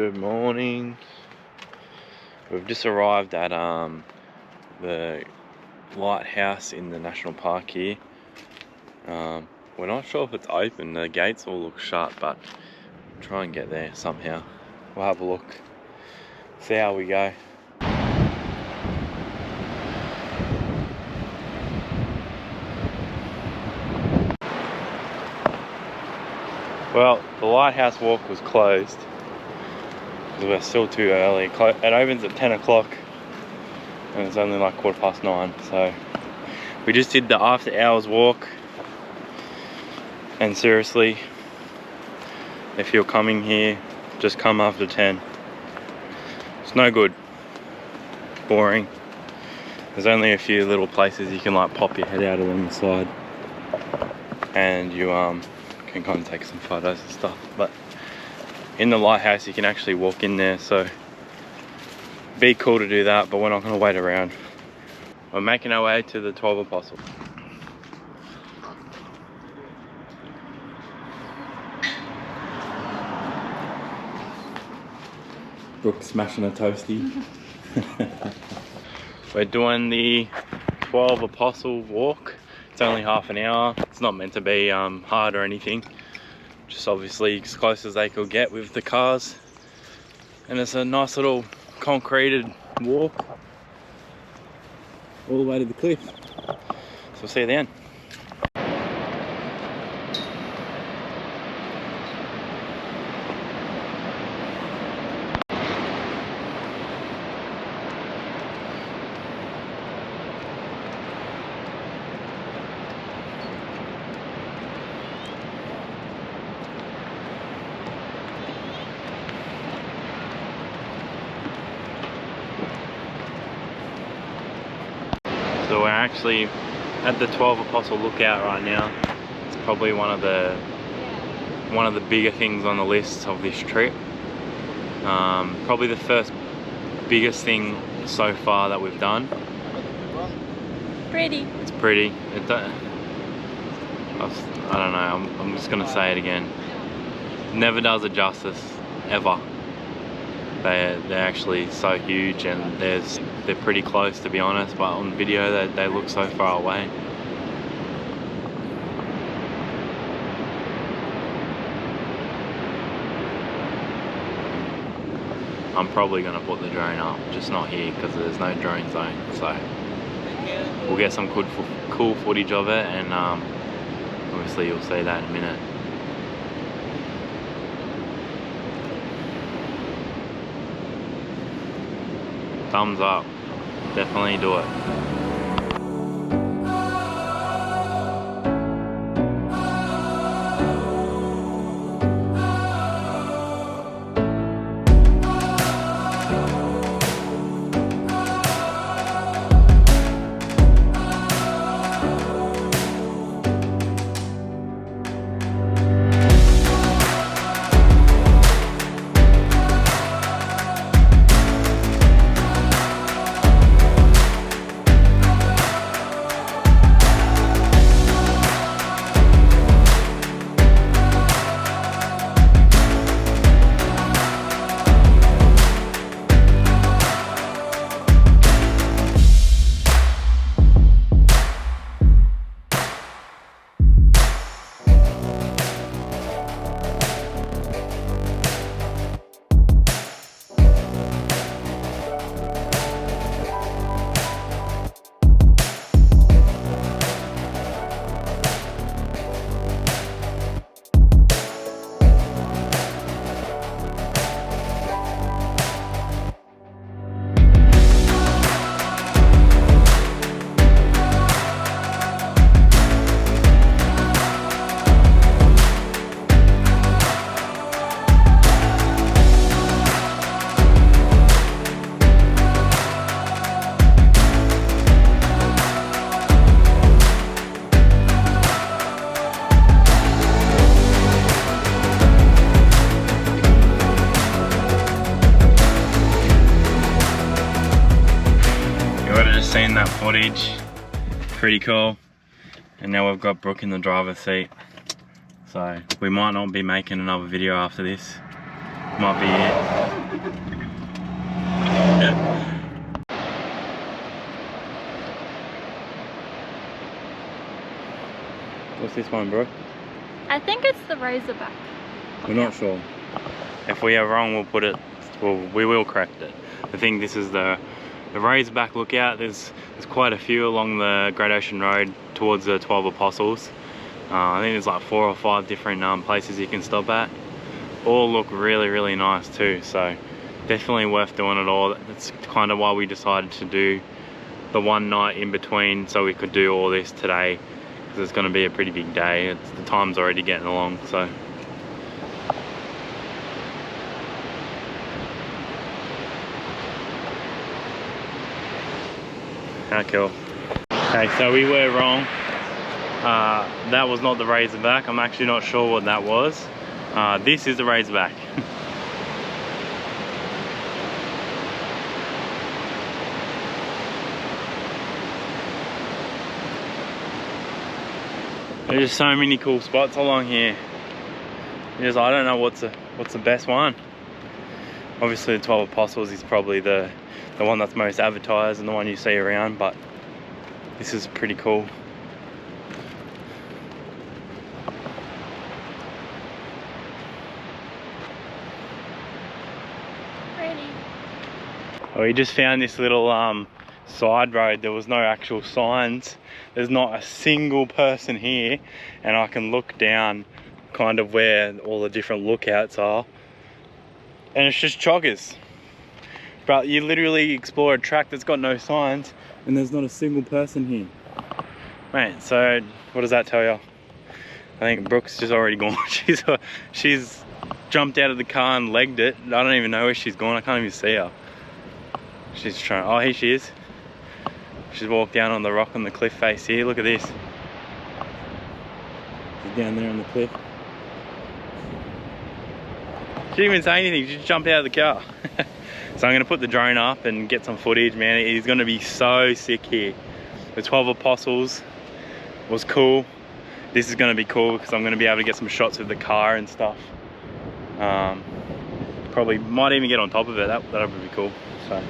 Good morning. We've just arrived at the lighthouse in the national park here. We're not sure if it's open. The gates all look shut, but we'll try and get there somehow. We'll have a look, see how we go. Well, the lighthouse walk was closed because we're still too early. It opens at 10 o'clock and it's only like 9:15, so we just did the after hours walk. And seriously, if you're coming here, just come after 10. It's no good. Boring. There's only a few little places you can like pop your head out along the side, and you can kind of take some photos and stuff. But in the lighthouse you can actually walk in there, so be cool to do that, but we're not going to wait around. We're making our way to the 12 Apostles. Brooke smashing a toasty. We're doing the 12 Apostle walk. It's only half an hour. It's not meant to be hard or anything. Just obviously as close as they could get with the cars. And it's a nice little concreted walk all the way to the cliff. So we'll see you then. So we're actually at the 12 Apostle Lookout right now. It's probably one of the bigger things on the list of this trip. Probably the first biggest thing so far that we've done. Pretty. It's pretty. I don't know. I'm just gonna say it again. Never does it justice, ever. They're actually so huge, and they're pretty close, to be honest, but on video they look so far away. I'm probably going to put the drone up, just not here because there's no drone zone, so we'll get some cool footage of it, and obviously you'll see that in a minute. Thumbs up, definitely do it. Seen that footage, pretty cool. And now we've got Brooke in the driver's seat, so we might not be making another video after this. Might be it. What's this one, bro? I think it's the Razorback. We're not sure. If we are wrong, we'll put it. We will correct it. I think this is the Razorback Lookout. There's quite a few along the Great Ocean Road towards the 12 Apostles. I think there's like 4 or 5 different places you can stop at. All look really, really nice too. So definitely worth doing it all. That's kind of why we decided to do the one night in between, so we could do all this today, because it's going to be a pretty big day. The time's already getting along, so. How cool. Okay, so we were wrong. That was not the Razorback. I'm actually not sure what that was. This is the Razorback. There's just so many cool spots along here. I don't know what's the best one. Obviously the 12 Apostles is probably the one that's most advertised and the one you see around, but this is pretty cool. Pretty. We just found this little side road. There was no actual signs. There's not a single person here, and I can look down kind of where all the different lookouts are, and it's just joggers. But you literally explore a track that's got no signs and there's not a single person here. Mate, so what does that tell you? I think Brooke's just already gone. She's jumped out of the car and legged it. I don't even know where she's gone. I can't even see her. She's trying. Oh, here she is. She's walked down on the rock on the cliff face here. Look at this. She's down there on the cliff. She didn't even say anything. She just jumped out of the car. So I'm going to put the drone up and get some footage, man. It is going to be so sick here. The 12 Apostles was cool. This is going to be cool because I'm going to be able to get some shots of the car and stuff. Probably might even get on top of it. That'll be cool. So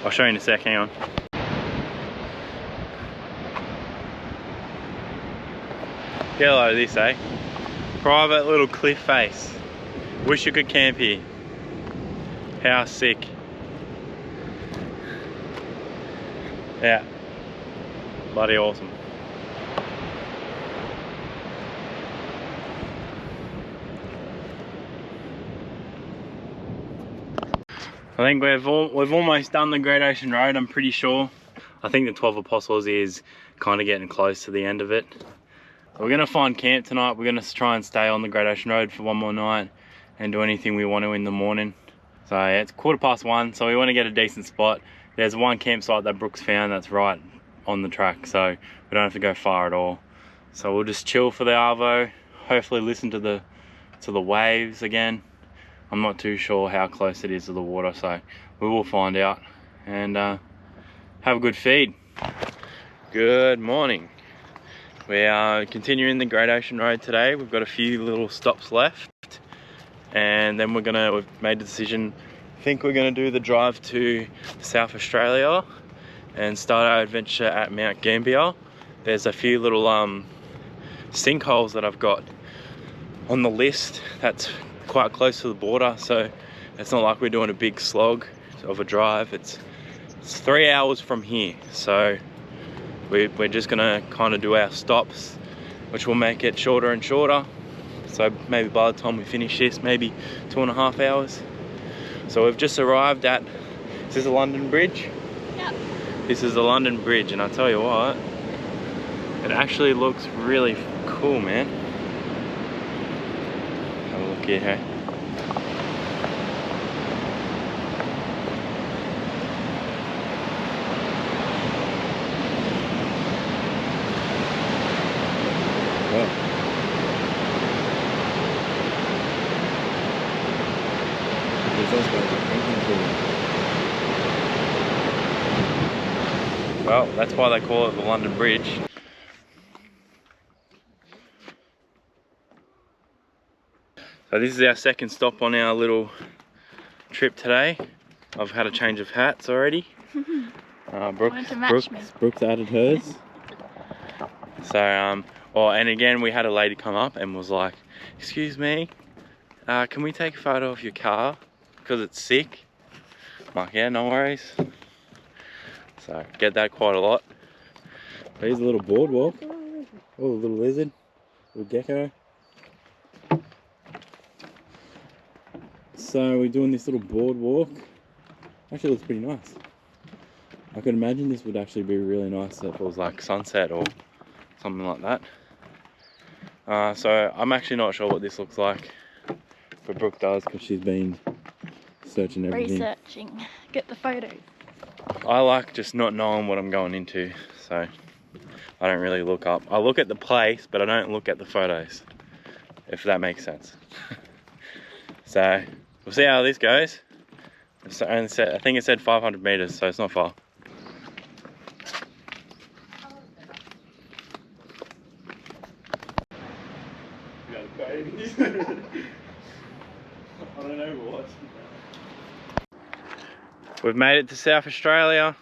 I'll show you in a sec. Hang on. Get a load of this, eh? Private little cliff face. Wish you could camp here. How sick. Yeah. Bloody awesome. I think we've almost done the Great Ocean Road, I'm pretty sure. I think the 12 Apostles is kind of getting close to the end of it. We're gonna find camp tonight. We're gonna try and stay on the Great Ocean Road for one more night and do anything we want to in the morning. So yeah, it's 1:15, so we want to get a decent spot. There's one campsite that Brooks found that's right on the track, so we don't have to go far at all. So we'll just chill for the arvo, hopefully listen to the waves again. I'm not too sure how close it is to the water, so we will find out and have a good feed. Good morning. We are continuing the Great Ocean Road today. We've got a few little stops left, and then we've made the decision. I think we're gonna do the drive to South Australia and start our adventure at Mount Gambier. There's a few little sinkholes that I've got on the list that's quite close to the border, so it's not like we're doing a big slog of a drive. It's 3 hours from here, so we're just gonna kind of do our stops, which will make it shorter and shorter. So maybe by the time we finish this, maybe 2.5 hours. So we've just arrived at, is this a London Bridge? Yep. This is the London Bridge, and I tell you what, it actually looks really cool, man. Have a look here, hey? Well, that's why they call it the London Bridge. So So this is our second stop on our little trip today. I've had a change of hats already. Brooks added hers. So, and again, we had a lady come up and was like, "Excuse me, can we take a photo of your car? Because it's sick." I'm like, "Yeah, no worries." So, get that quite a lot. Here's a little boardwalk. Oh, a little lizard, little gecko. So, we're doing this little boardwalk. Actually, looks pretty nice. I could imagine this would actually be really nice if it was like sunset or something like that. So I'm actually not sure what this looks like, but Brooke does because she's been searching everything. Researching, get the photos. I like just not knowing what I'm going into, so I don't really look up. I look at the place, but I don't look at the photos, if that makes sense. So we'll see how this goes. I think it said 500 meters, so it's not far. I don't know what. We've made it to South Australia.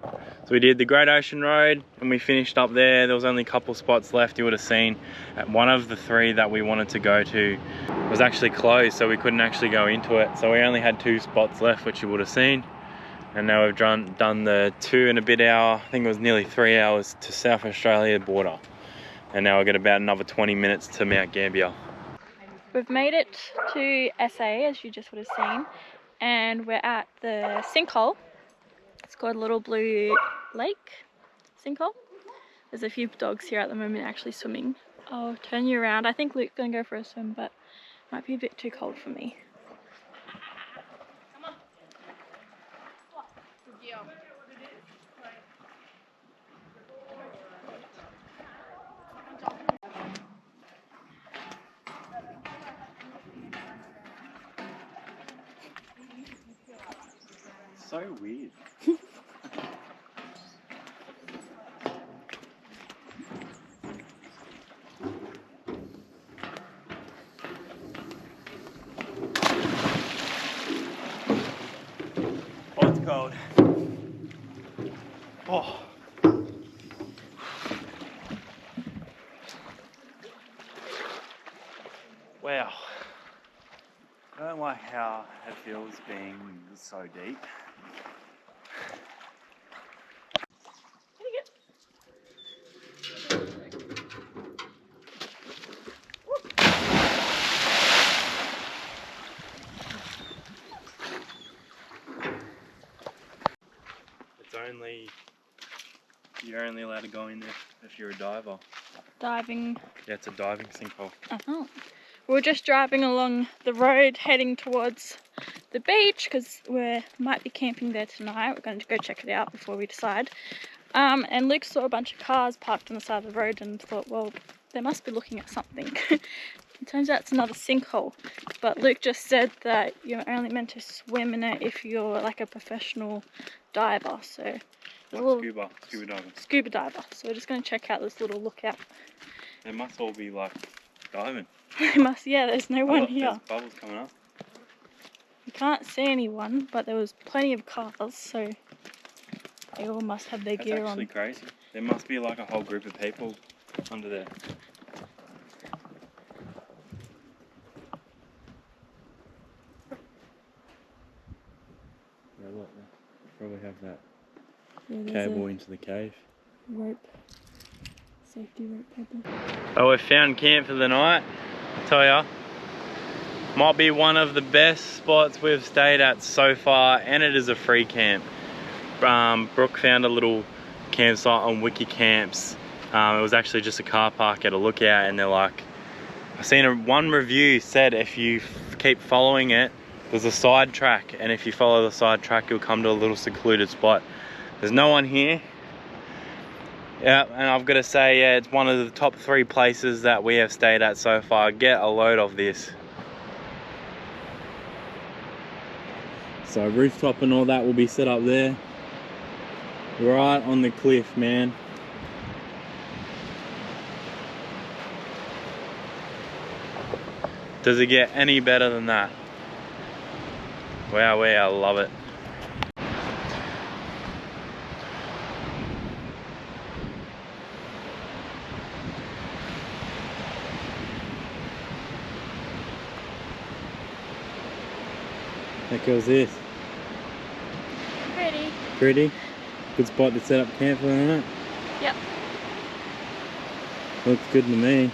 So we did the Great Ocean Road and we finished up there. There was only a couple spots left. You would have seen one of the 3 that we wanted to go to was actually closed, so we couldn't actually go into it. So we only had 2 spots left, which you would have seen. And now we've done the 2 and a bit hour, I think it was nearly 3 hours to South Australia border. And now we've got about another 20 minutes to Mount Gambier. We've made it to SA, as you just would have seen, and we're at the sinkhole. It's called Little Blue Lake sinkhole. There's a few dogs here at the moment actually swimming. I'll turn you around. I think Luke's gonna go for a swim, but it might be a bit too cold for me. So weird. Oh, it's cold. Oh. Wow. I don't like how it feels being so deep. You're only allowed to go in there if you're a diver. Diving. Yeah, it's a diving sinkhole. Oh. We're just driving along the road heading towards the beach because we might be camping there tonight. We're going to go check it out before we decide. And Luke saw a bunch of cars parked on the side of the road and thought, well, they must be looking at something. It turns out it's another sinkhole, but Luke just said that you're only meant to swim in it if you're like a professional diver. So scuba diver. So we're just going to check out this little lookout. They must all be like diving. They must, yeah, there's no one here. There's bubbles coming up. You can't see anyone, but there was plenty of cars, so they all must have their gear on. That's actually crazy. There must be like a whole group of people under there. Yeah, look, they probably have that cable into the cave. Rope. Safety rope cable. So we've found camp for the night. I tell ya, might be one of the best spots we've stayed at so far, and it is a free camp. Brooke found a little campsite on Wiki Camps. It was actually just a car park at a lookout, and they're like, I've seen one review said if you keep following it, there's a side track, and if you follow the side track, you'll come to a little secluded spot. There's no one here. Yeah, and I've got to say, yeah, it's one of the top 3 places that we have stayed at so far. Get a load of this. So rooftop and all that will be set up there. Right on the cliff, man. Does it get any better than that? Wow, I love it. How cool is this? Pretty. Pretty? Good spot to set up camp for the night? Yep. Looks good to me.